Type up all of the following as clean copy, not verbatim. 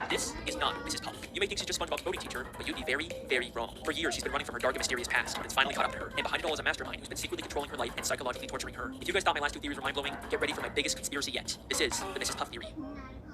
This is not Mrs. Puff. You may think she's just SpongeBob's boating teacher, but you'd be very, very wrong. For years, she's been running from her dark and mysterious past, but it's finally caught up to her. And behind it all is a mastermind who's been secretly controlling her life and psychologically torturing her. If you guys thought my last 2 theories were mind-blowing, get ready for my biggest conspiracy yet. This is the Mrs. Puff theory.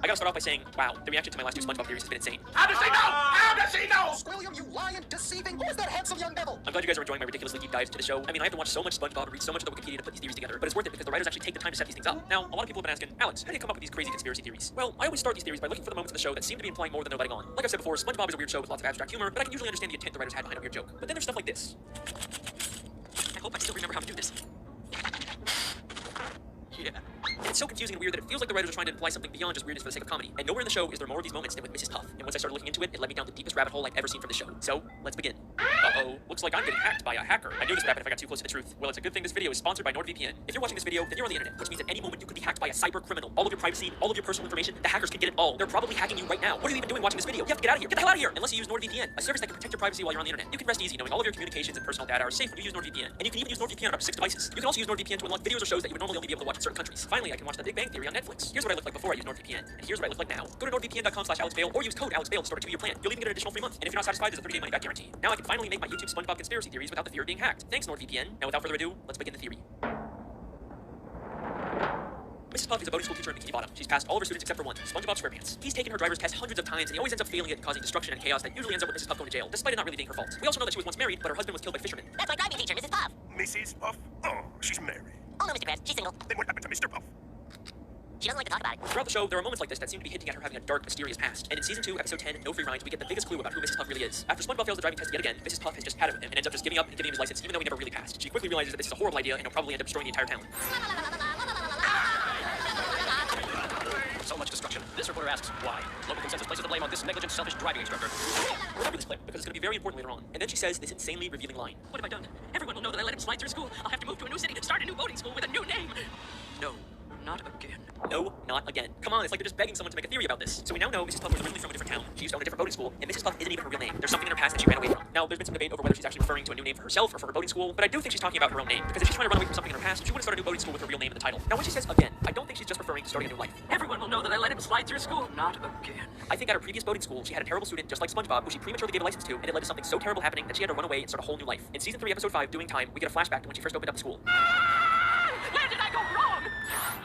I gotta start off by saying, wow, the reaction to my last 2 SpongeBob theories has been insane. How does he know? How does he know? Squilliam, you lying, deceiving, who is that handsome young devil? I'm glad you guys are enjoying my ridiculously deep dives to the show. I mean, I have to watch so much SpongeBob and read so much of the Wikipedia to put these theories together, but it's worth it because the writers actually take the time to set these things up. Now, a lot of people have been asking, Alex, how do you come up with these crazy conspiracy theories? Well, I always start these theories by looking for the moments in the show that seem to be implying more than they're letting on. Like I said before, SpongeBob is a weird show with lots of abstract humor, but I can usually understand the intent the writers had behind a weird joke. But then there's stuff like this. I hope I still remember how to do this. Yeah. And it's so confusing and weird that it feels like the writers are trying to imply something beyond just weirdness for the sake of comedy. And nowhere in the show is there more of these moments than with Mrs. Puff. And once I started looking into it, it led me down the deepest rabbit hole I've ever seen from the show. So, let's begin. Uh-oh, looks like I'm getting hacked by a hacker. I knew this would happen if I got too close to the truth. Well, it's a good thing this video is sponsored by NordVPN. If you're watching this video, then you're on the internet, which means at any moment you could be hacked by a cyber criminal. All of your privacy, all of your personal information, the hackers can get it all. They're probably hacking you right now. What are you even doing watching this video? You have to get out of here. Get the hell out of here! Unless you use NordVPN, a service that can protect your privacy while you're on the internet. You can rest easy knowing all of your communications and personal data are safe when you use NordVPN. And you can even use NordVPN on up to 6 devices. You can also use NordVPN to unlock videos or shows that you would normally only be able to watch in certain countries. Finally, I can watch The Big Bang Theory on Netflix. Here's what I looked like before I used NordVPN, and here's what I look like now. Go to nordvpn.com/AlexBale or use code AlexBale to start a 2-year plan. You'll even get an additional free month, and if you're not satisfied, there's a 30-day money-back guarantee. Now I can finally make my YouTube SpongeBob conspiracy theories without the fear of being hacked. Thanks, NordVPN. Now, without further ado, let's begin the theory. Mrs. Puff is a boating school teacher in Bikini Bottom. She's passed all of her students except for one, SpongeBob SquarePants. He's taken her driver's test hundreds of times, and he always ends up failing it and causing destruction and chaos that usually ends up with Mrs. Puff going to jail, despite it not really being her fault. We also know that she was once married, but her husband was killed by fishermen. That's my driving teacher, Mrs. Puff. Mrs. Puff? Oh, she's married. Oh no, Mr. Krabs, she's single. Then what happened to Mr. Puff? She doesn't like to talk about it. Throughout the show, there are moments like this that seem to be hinting at her having a dark, mysterious past. And in Season 2, Episode 10, No Free Rides, we get the biggest clue about who Mrs. Puff really is. After SpongeBob fails the driving test yet again, Mrs. Puff has just had it with him and ends up just giving up and giving him his license even though he never really passed. She quickly realizes that this is a horrible idea and he'll probably end up destroying the entire town. So much destruction. This reporter asks, why? Local consensus places the blame on this negligent, selfish driving instructor. Remember this clip, because it's going to be very important later on. And then she says this insanely revealing line. What have I done? Everyone will know that I let him slide through school. I'll have to move to a new city and start a new boating school with a new name. No. Not again. No, not again. Come on, it's like they're just begging someone to make a theory about this. So we now know Mrs. Puff was originally from a different town. She used to own a different boating school, and Mrs. Puff isn't even her real name. There's something in her past that she ran away from. Now, there's been some debate over whether she's actually referring to a new name for herself or for her boating school, but I do think she's talking about her own name, because if she's trying to run away from something in her past, she wouldn't start a new boating school with her real name in the title. Now, when she says again, I don't think she's just referring to starting a new life. Everyone will know that I let him slide through school. Not again. I think at her previous boating school, she had a terrible student just like SpongeBob, who she prematurely gave a license to, and it led to something so terrible happening that she had to run away and start a whole new life. In Season 3, Episode 5, Doing Time, we get a flashback to when she first opened up the school. Where did I go wrong?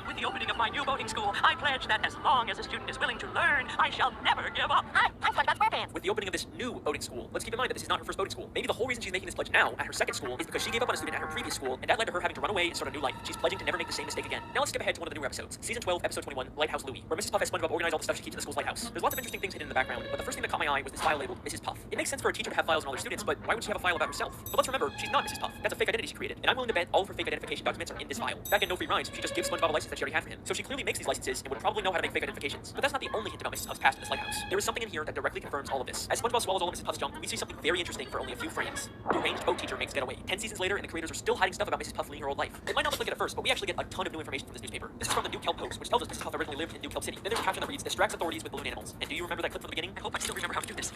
With the opening of my new boating school, I pledge that as long as a student is willing to learn, I shall never give up. Hi, I'm SpongeBob SquarePants. With the opening of this new boating school, let's keep in mind that this is not her first boating school. Maybe the whole reason she's making this pledge now, at her second school, is because she gave up on a student at her previous school, and that led to her having to run away and start a new life. She's pledging to never make the same mistake again. Now let's skip ahead to one of the newer episodes. Season 12, Episode 21, Lighthouse Louie, where Mrs. Puff has SpongeBob organize all the stuff she keeps in the school's lighthouse. There's lots of interesting things hidden in the background, but the first thing that caught my eye was this file labeled Mrs. Puff. It makes sense for a teacher to have files on all their students, but why would she have a file about herself? But let's remember, she's not Mrs. Puff. That's a fake identity she created, and I'm willing to bet all of her fake identification documents are in this file. Back in No Free Rides, she just gives SpongeBob a license that she already had for him. So she clearly makes these licenses and would probably know how to make fake identifications. But that's not the only hint about Mrs. Puff's past in this lighthouse. There is something in here that directly confirms all of this. As SpongeBob swallows all of Mrs. Puff's junk, we see something very interesting for only a few frames. The arranged boat teacher makes getaway. 10 seasons later, and the creators are still hiding stuff about Mrs. Puff fleeing her old life. It might not look like it at first, but we actually get a ton of new information from this newspaper. This is from the New Kelp Post, which tells us Mrs. Puff originally lived in New Kelp City. Then there's a caption that reads, distracts authorities with balloon animals. And do you remember that clip from the beginning? I hope I still remember how to do this.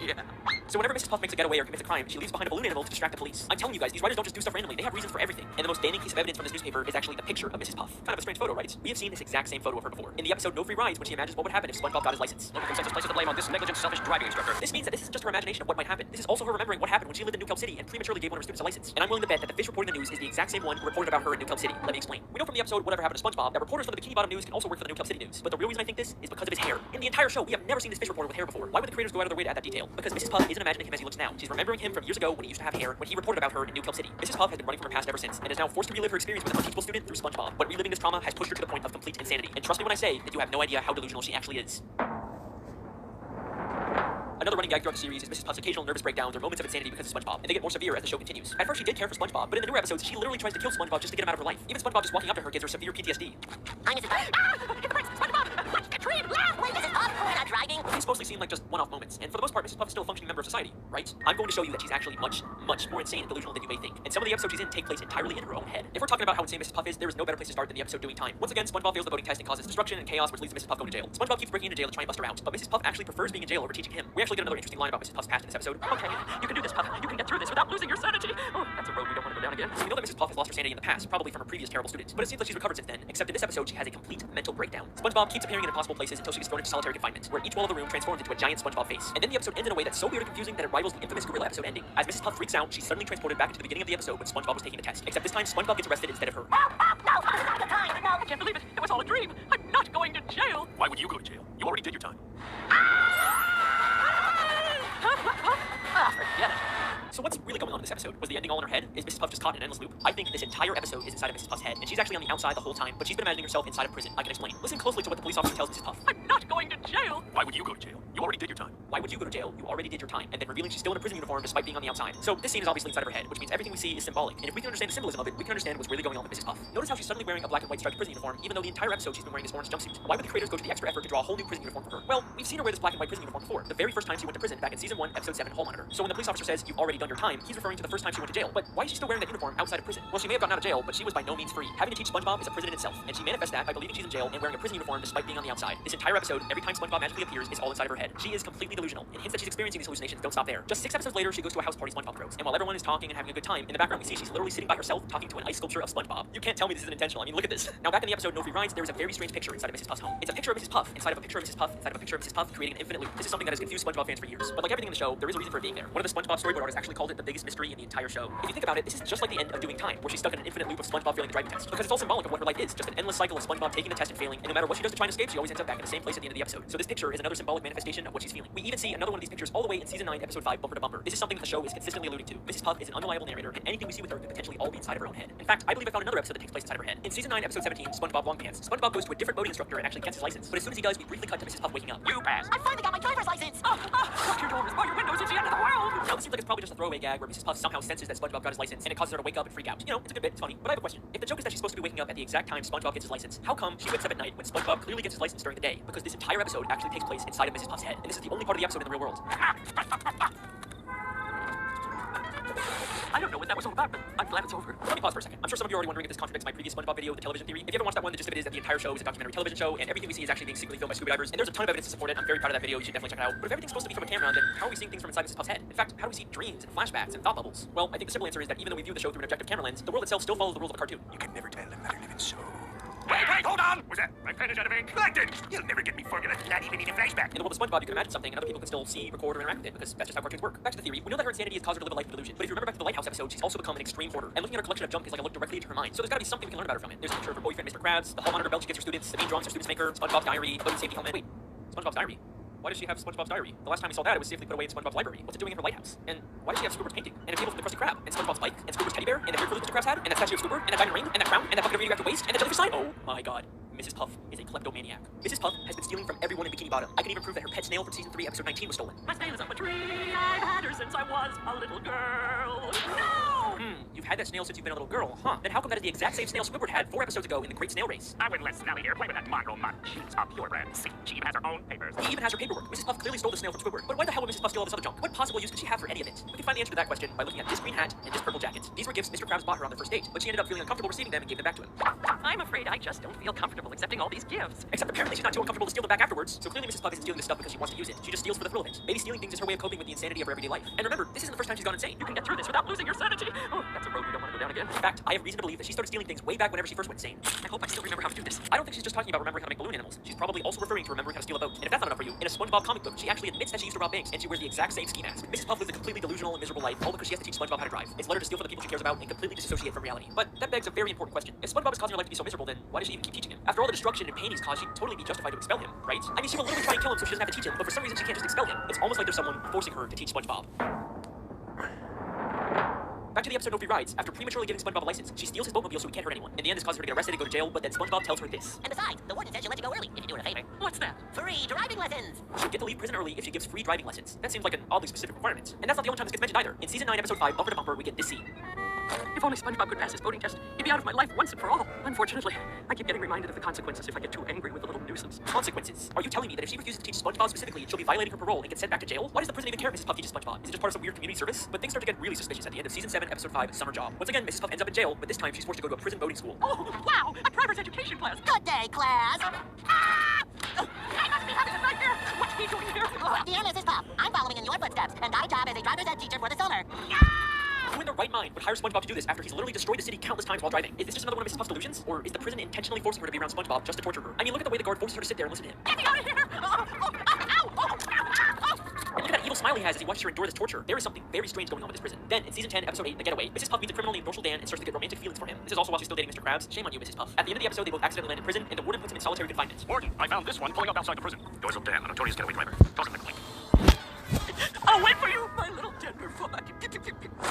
Yeah. So whenever Mrs. Puff makes a getaway or commits a crime, she leaves behind a balloon animal to distract the police. I'm telling you guys, these writers don't just do stuff randomly. They have reasons for everything. And the most damning piece of evidence from this newspaper is actually the picture of Mrs. Puff. Kind of a strange photo, right? We have seen this exact same photo of her before. In the episode No Free Rides, when she imagines what would happen if SpongeBob got his license. Local consensus places the blame on this negligent, selfish driving instructor. This means that this is just her imagination of what might happen. This is also her remembering what happened when she lived in New Kelp City and prematurely gave one of her students a license. And I'm willing to bet that the fish reporting the news is the exact same one who reported about her in New Kelp City. Let me explain. We know from the episode Whatever Happened to SpongeBob that reporters from the Bikini Bottom News can also work for the New Kelp City News. But the real reason I think this is because of his hair. In the entire show, we have never seen this fish reporter with hair before. Why would the creators go out of their way to add that detail? Because Mrs. Puff isn't imagining him as he looks now. She's remembering him from years ago when he used to have hair, when he reported about her in New Kelp City. Mrs. Puff has been running from her past ever since, and is now forced to relive her experience with an unteachable student through SpongeBob. But reliving this trauma has pushed her to the point of complete insanity. And trust me when I say that you have no idea how delusional she actually is. Another running gag throughout the series is Mrs. Puff's occasional nervous breakdowns or moments of insanity because of SpongeBob, and they get more severe as the show continues. At first she did care for SpongeBob, but in the newer episodes she literally tries to kill SpongeBob just to get him out of her life. Even SpongeBob just walking up to her gives her severe PTSD. I'm Mrs. Puff. Ah! Hit the brakes, SpongeBob! Watch the train! Laugh! Wait, Mrs. Puff! We're not driving! These mostly seem like just one-off moments. moments. And for the most part, Mrs. Puff is still a functioning member of society, right? I'm going to show you that she's actually much, much more insane and delusional than you may think. And some of the episodes she's in take place entirely in her own head. If we're talking about how insane Mrs. Puff is, there is no better place to start than the episode Doing Time. Once again, SpongeBob fails the voting test and causes destruction and chaos, which leads to Mrs. Puff going to jail. SpongeBob keeps breaking into jail to try and bust her out, but Mrs. Puff actually prefers being in jail over teaching him. We actually get another interesting line about Mrs. Puff's past in this episode. Okay, you can do this, Puff. You can get through this without losing your sanity. Oh, that's a road we don't want to go down again. So we know that Mrs. Puff has lost her sanity in the past, probably from her previous terrible student, but it seems like she's recovered since then, except in this episode she has a complete mental breakdown. SpongeBob keeps appearing in impossible places until she gets thrown into solitary confinement, where each wall of the room transforms into a giant SpongeBob face. And then the episode ends in a way that's so weird and confusing that it rivals the infamous gorilla episode ending. As Mrs. Puff freaks out, she's suddenly transported back into the beginning of the episode when SpongeBob was taking a test. Except this time, SpongeBob gets arrested instead of her. No, this is not the time. No. I can't believe it. It was all a dream. I'm not going to jail. Why would you go to jail? You already did your time. Forget it. So what's really going on in this episode? Was the ending all in her head? Is Mrs. Puff just caught in an endless loop? I think this entire episode is inside of Mrs. Puff's head, and she's actually on the outside the whole time, but she's been imagining herself inside of prison. I can explain. Listen closely to what the police officer tells Mrs. Puff. I'm not going to jail. Why would you go to jail? You already did your time. Why would you go to jail? You already did your time. And then revealing she's still in a prison uniform despite being on the outside. So this scene is obviously inside of her head, which means everything we see is symbolic. And if we can understand the symbolism of it, we can understand what's really going on with Mrs. Puff. Notice how she's suddenly wearing a black and white striped prison uniform, even though the entire episode she's been wearing this orange jumpsuit. Why would the creators go to the extra effort to draw a whole new prison uniform for her? Well, we've seen her wear this black and white prison uniform before. The very first time she went to prison back in season 1, episode 7, Hall Monitor. So when the police officer says you've already done your time, he's referring to the first time she went to jail. But why is she still wearing that uniform outside of prison? Well, she may have gotten out of jail, but she was by no means free. Having to teach SpongeBob is a prison in itself, and she manifests that by believing she's in jail and wearing a prison uniform despite being on the outside. This entire episode, every time SpongeBob magically appears, is all inside of her head. She is completely delusional, and hints that she's experiencing these hallucinations don't stop there. Just 6 episodes later, she goes to a house party SpongeBob throws, and while everyone is talking and having a good time, in the background we see she's literally sitting by herself talking to an ice sculpture of SpongeBob. You can't tell me this isn't intentional. I mean, look at this. Now back in the episode No Free Rides, there is a very strange picture inside of Mrs. Puff's home. It's a picture of Mrs. Puff inside of a picture of Mrs. Puff inside of a picture of Mrs. Puff, creating an infinite loop. This is something that has confused SpongeBob fans for years. But like everything in the show, there is a reason for it being there. One of the SpongeBob storyboard artists actually called it the biggest mystery in the entire show. If you think about it, this is just like the end of Doing Time, where she's stuck in an infinite loop of SpongeBob failing the driving test. Because it's all symbolic of what her life is, just an endless cycle of SpongeBob taking the test and failing, and no matter what she does to try and escape, she always ends up back in the same place at the end of the episode. So this picture is another symbolic manifestation of what she's feeling. We even see another one of these pictures all the way in season 9, episode 5, Bumper to Bumper. This is something that the show is consistently alluding to. Mrs. Puff is an unreliable narrator, and anything we see with her could potentially all be inside of her own head. In fact, I believe I found another episode that takes place inside of her head. In season 9, episode 17, SpongeBob Long Pants, SpongeBob goes to a different boating instructor and actually gets his license. But as soon as he does, we briefly cut to Mrs. Puff waking up. You pass. I finally got my driver's license. Lock your doors, bar your windows. It's the end of the world. Now, this seems like it's probably just a throwaway gag where Mrs. Puff somehow senses that SpongeBob got his license and it causes her to wake up and freak out. You know, it's a good bit, it's funny. But I have a question. If the joke is that she's supposed to be waking up at the exact time SpongeBob gets his license, how come she wakes up at night when SpongeBob clearly gets his license during the day? Because this entire episode actually takes place inside of Mrs. Puff's head, and this is the only part of the episode in the real world. I don't know what that was all about, but I'm glad it's over. Let me pause for a second. I'm sure some of you are already wondering if this contradicts my previous SpongeBob video, The Television Theory. If you haven't watched that one, the gist of it is that the entire show is a documentary television show, and everything we see is actually being secretly filmed by scuba divers, and there's a ton of evidence to support it. I'm very proud of that video. You should definitely check it out. But if everything's supposed to be from a camera, then how are we seeing things from inside Mrs. Puff's head? In fact, how do we see dreams and flashbacks and thought bubbles? Well, I think the simple answer is that even though we view the show through an objective camera lens, the world itself still follows the rules of a cartoon. You can never tell another living soul. Wait, hold on! Was that my pen is out of ink? Collected! You'll never get me formula, not even in a flashback. In the world of SpongeBob, you can imagine something, and other people can still see, record, or interact with it, because that's just how cartoons work. Back to the theory, we know that her insanity has caused her to live a life of delusion. But if you remember back to the Lighthouse episode, she's also become an extreme hoarder. And looking at her collection of junk is like a look directly into her mind. So there's gotta be something we can learn about her from it. There's a picture of her boyfriend, Mr. Krabs, the hall monitor belt she gives her students, the mean drawings her students make her, SpongeBob's diary, boating safety helmet. Wait, SpongeBob's diary? Why does she have SpongeBob's diary? The last time we saw that, it was safely put away in SpongeBob's library. What's it doing in her lighthouse? And why does she have Squidward's painting? And a table from the Krusty Krab? And SpongeBob's bike? And Squidward's teddy bear? And the hair Mr. Krabs had? And that statue of Squidward? And that diamond ring? And that crown? And that bucket of radioactive waste? And that jellyfish sign? Oh my god. Mrs. Puff is a kleptomaniac. Mrs. Puff has been stealing from everyone in Bikini Bottom. I can even prove that her pet snail from season 3, episode 19 was stolen. My snail is up a tree. I've had her since I was a little girl. No! You've had that snail since you've been a little girl, huh? Then how come that is the exact same snail Squidward had 4 episodes ago in the Great Snail Race? I wouldn't let Snelly here play with that mongrel mutt. She's a purebred. See, she even has her own papers. He even has her paperwork. Mrs. Puff clearly stole the snail from Squidward. But why the hell would Mrs. Puff steal all this other junk? What possible use could she have for any of it? We can find the answer to that question by looking at this green hat and this purple jacket. These were gifts Mr. Krabs bought her on their first date, but she ended up feeling uncomfortable receiving them and gave them back to him. I'm afraid I just don't feel comfortable accepting all these gifts. Except apparently she's not too uncomfortable to steal them back afterwards. So clearly Mrs. Puff isn't stealing this stuff because she wants to use it. She just steals for the thrill of it. Maybe stealing things is her way of coping with the insanity of her everyday life. And remember, this isn't the first time she's gone insane. You can get through this without losing your sanity. Oh, that's a road we don't want to go down again. In fact, I have reason to believe that she started stealing things way back whenever she first went insane. I hope I still remember how to do this. I don't think she's just talking about remembering how to make balloon animals. She's probably also referring to remembering how to steal a boat. And if that's not enough for you, in a SpongeBob comic book, she actually admits that she used to rob banks, and she wears the exact same ski mask. Mrs. Puff lives a completely delusional and miserable life, all because she has to teach SpongeBob how to drive. It's let her to steal from the people she cares about and completely disassociate from reality. But that begs a very important question. If SpongeBob is causing her life to be so miserable, then why does she even keep teaching him? After all the destruction and pain he's caused, she'd totally be justified to expel him, right? I mean, she will literally try and kill him so she doesn't have to teach him, but for some reason she can't just expel him. It's almost like there's someone forcing her to teach SpongeBob. Back to the episode No Free Rides. After prematurely giving SpongeBob a license, she steals his boatmobile so he can't hurt anyone. In the end, this causes her to get arrested and go to jail, but then SpongeBob tells her this. And besides, the warden says she'll let you go early if you do her a favor. What's that? Free driving lessons. She'll get to leave prison early if she gives free driving lessons. That seems like an oddly specific requirement. And that's not the only time this gets mentioned either. In season 9, episode 5, Bumper to Bumper, we get this scene. If only SpongeBob could pass his boating test, he'd be out of my life once and for all. Unfortunately, I keep getting reminded of the consequences if I get too angry with the little nuisance. Consequences? Are you telling me that if she refuses to teach SpongeBob specifically, she'll be violating her parole and get sent back to jail? Why does the prison even care if Mrs. Puff teaches SpongeBob? Is it just part of some weird community service? But things start to get really suspicious at the end of Season 7, Episode 5, Summer Job. Once again, Mrs. Puff ends up in jail, but this time she's forced to go to a prison boating school. Oh, wow! A driver's education class! Good day, class. I must be having a nightmare! What's he doing here? Dear Mrs. Puff, I'm following in your footsteps, and I job as a driver's ed teacher for the summer. Who in their right mind would hire SpongeBob to do this after he's literally destroyed the city countless times while driving? Is this just another one of Mrs. Puff's delusions? Or is the prison intentionally forcing her to be around SpongeBob just to torture her? I mean, look at the way the guard forces her to sit there and listen to him. Get me out of here! And look at that evil smile he has as he watches her endure this torture. There is something very strange going on with this prison. Then, in Season 10, Episode 8, The Getaway, Mrs. Puff meets a criminal named Dorsal Dan and starts to get romantic feelings for him. This is also while she's still dating Mr. Krabs. Shame on you, Mrs. Puff. At the end of the episode, they both accidentally land in prison, and the warden puts him in solitary confinement. Warden, I found this one pulling up outside the prison. Dorsal Dan, a notorious getaway driver. Doesn't look like. I'll wait for you, my little tender foot.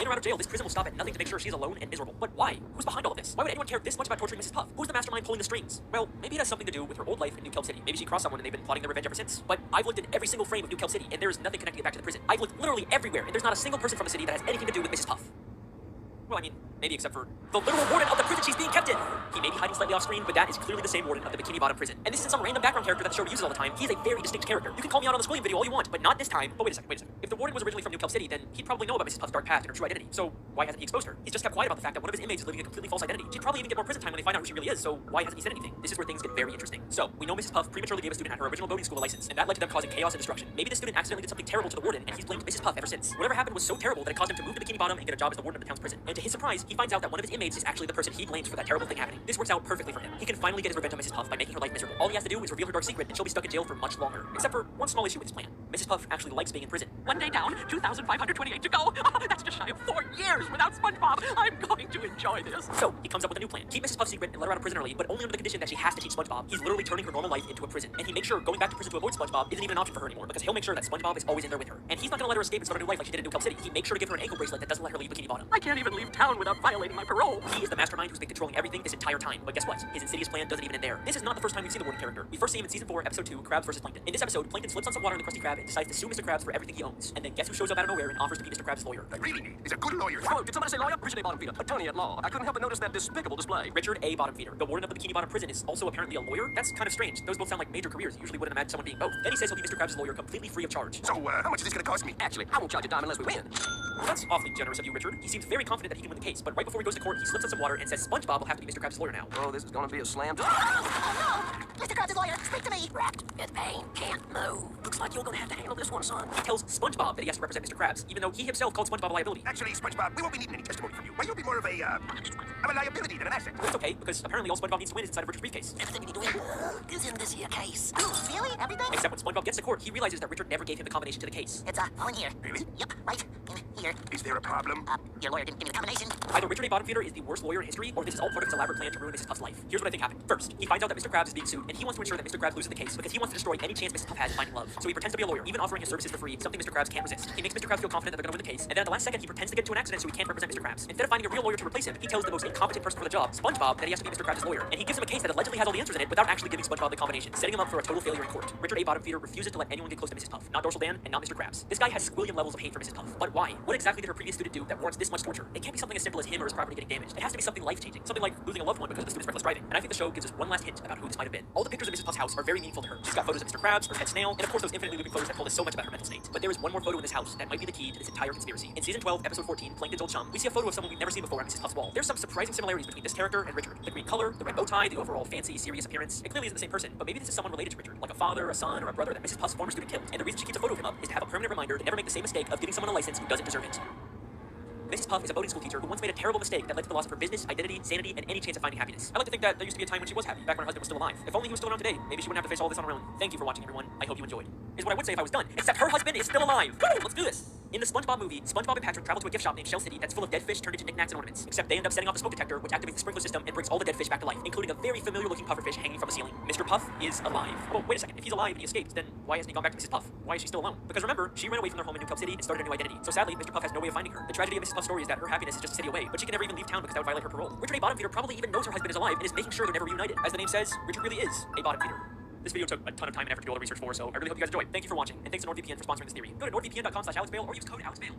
In or out of jail, this prison will stop at nothing to make sure she's alone and miserable. But why? Who's behind all of this? Why would anyone care this much about torturing Mrs. Puff? Who's the mastermind pulling the strings? Well, maybe it has something to do with her old life in New Kelp City. Maybe she crossed someone and they've been plotting their revenge ever since. But I've looked in every single frame of New Kelp City, and there is nothing connecting it back to the prison. I've looked literally everywhere, and there's not a single person from the city that has anything to do with Mrs. Puff. Well, I mean, maybe except for the literal warden of the prison she's being kept in. He may be hiding slightly off screen, but that is clearly the same warden of the Bikini Bottom prison. And this isn't some random background character that the show uses all the time. He is a very distinct character. You can call me out on the Squilliam video all you want, but not this time. But wait a second. If the warden was originally from New Kelp City, then he'd probably know about Mrs. Puff's dark past and her true identity. So why hasn't he exposed her? He's just kept quiet about the fact that one of his inmates is living a completely false identity. She'd probably even get more prison time when they find out who she really is, so why hasn't he said anything? This is where things get very interesting. So, we know Mrs. Puff prematurely gave a student at her original boating school a license, and that led to them causing chaos and destruction. Maybe the student accidentally did something terrible to the warden, and he's blamed Mrs. Puff ever since. Whatever happened was so terrible that it caused him to move to Bikini Bottom and get a job as the warden of the town's prison. And to his surprise, he finds out that one of his inmates is actually the person he blames for that terrible thing happening. This works out perfectly for him. He can finally get his revenge on Mrs. Puff by making her life miserable. All he has to do is reveal her dark secret, and she'll be stuck in jail for much longer. Except for one small issue with his plan. Mrs. Puff actually likes being in prison. One day down, 2,528 to go. That's just shy of 4 years without SpongeBob. I'm going to enjoy this. So, he comes up with a new plan. Keep Mrs. Puff's secret and let her out of prison early, but only under the condition that she has to teach SpongeBob. He's literally turning her normal life into a prison. And he makes sure going back to prison to avoid SpongeBob isn't even an option for her anymore, because he'll make sure that SpongeBob is always in there with her. And he's not gonna let her escape and start a new life like she did in New Kelp City. He makes sure to give her an ankle bracelet that doesn't let her leave Bikini Bottom. I can't even leave town without violating my parole. He is the mastermind who's been controlling everything this entire time. But guess what? His insidious plan doesn't even end there. This is not the first time we've seen the warden character. We first see him in Season 4, Episode 2, Krabs vs. Plankton. In this episode, Plankton slips on some water in the Krusty Krab and decides to sue Mr. Krabs for everything he owns. And then guess who shows up out of nowhere and offers to be Mr. Krabs' lawyer? I really need is a good lawyer. Hello, did somebody say lawyer? Richard A. Bottom Feeder, attorney at law. I couldn't help but notice that despicable display. Richard A. Bottom Feeder. The warden of the Bikini Bottom prison is also apparently a lawyer? That's kind of strange. Those both sound like major careers. You usually wouldn't imagine someone being both. Then he says he'll be Mr. Krabs' lawyer completely free of charge. So, how much is this gonna cost me? Actually, I won't charge a dime unless we win. Well, that's awfully generous of you, Richard. He seems very confident that he can win the case, but right before he goes to court, he slips on some water and says SpongeBob will have to be Mr. Krabs' lawyer now. Oh, this is gonna be a slam. Oh no! Mr. Krabs' lawyer, speak to me! Wrapped in pain, can't move. Looks like you're gonna have to handle this one, son. He tells SpongeBob that he has to represent Mr. Krabs, even though he himself called SpongeBob a liability. Actually, SpongeBob, we won't be needing any testimony from you. Why, you'll be more of a liability than an asset. That's okay, because apparently all SpongeBob needs to win is inside of Richard's briefcase. Everything you need to win is in this here case. Really? Everything? Except when SpongeBob gets to court, he realizes that Richard never gave him the combination to the case. It's all in here. Really? Yep, right in here. Is there a problem? Your lawyer didn't give me the combination. Either Richard A. Bottom Feeder is the worst lawyer in history, or this is all part of his elaborate plan to ruin Mrs. Puff's life. Here's what I think happened. First, he finds out that Mr. Krabs is being sued, and he wants to ensure that Mr. Krabs loses the case because he wants to destroy any chance Mrs. Puff has of finding love. So he pretends to be a lawyer, even offering his services for free, something Mr. Krabs can't resist. He makes Mr. Krabs feel confident that they're gonna win the case, and then at the last second he pretends to get into an accident so he can't represent Mr. Krabs. Instead of finding a real lawyer to replace him, he tells the most incompetent person for the job, SpongeBob, that he has to be Mr. Krabs' lawyer, and he gives him a case that allegedly has all the answers in it without actually giving SpongeBob the combination, setting him up for a total failure in court. Richard A. Bottom Feeder refuses to let anyone get close to Mrs. Puff, not Dorsal Dan and not Mr. Krabs. This guy has Squilliam levels of hate for Mrs. Puff. But why? What exactly did her previous student do that warrants this much torture? It can't be something as simple as him or his property getting damaged. It has to be something life-changing, something like losing a loved one because of the student's reckless driving. And I think the show gives us one last hint about who this might have been. All the pictures of Mrs. Puff's house are very meaningful to her. She's got photos of Mr. Krabs, her pet snail, and of course those infinitely looping photos that told us so much about her mental state. But there is one more photo in this house that might be the key to this entire conspiracy. In Season 12, Episode 14, Plankton's Old Chum, we see a photo of someone we've never seen before on Mrs. Puff's wall. There's some surprising similarities between this character and Richard. The green color, the red bow tie, the overall fancy, serious appearance. It clearly isn't the same person, but maybe this is someone related to Richard, like a father, a son, or a brother that Mrs. Puff's former student killed. And the reason she keeps a photo of him up is to have a permanent reminder to never make the same mistake of giving someone a license who doesn't deserve it. Mrs. Puff is a boating school teacher who once made a terrible mistake that led to the loss of her business, identity, sanity, and any chance of finding happiness. I like to think that there used to be a time when she was happy, back when her husband was still alive. If only he was still around today, maybe she wouldn't have to face all this on her own. Thank you for watching, everyone. I hope you enjoyed. Is what I would say if I was done. Except her husband is still alive. Woo! Let's do this. In the SpongeBob movie, SpongeBob and Patrick travel to a gift shop named Shell City that's full of dead fish turned into knickknacks and ornaments. Except they end up setting off a smoke detector, which activates the sprinkler system and brings all the dead fish back to life, including a very familiar-looking pufferfish hanging from the ceiling. Mr. Puff is alive. Well, wait a second. If he's alive and he escaped, then why hasn't he gone back to Mrs. Puff? Why is she still alone? Because remember, she ran away from their home in New Kelp City and started a new identity. So sadly, Mr. Puff has no way of finding her. The tragedy of Mrs. Puff's story is that her happiness is just a city away, but she can never even leave town because that would violate her parole. Richard A. Bottom Feeder probably even knows her husband is alive and is making sure they're never reunited. As the name says, Richard really is a bottom feeder. This video took a ton of time and effort to do all the research for, so I really hope you guys enjoyed. Thank you for watching, and thanks to NordVPN for sponsoring this theory. Go to nordvpn.com/AlexBale or use code AlexBale.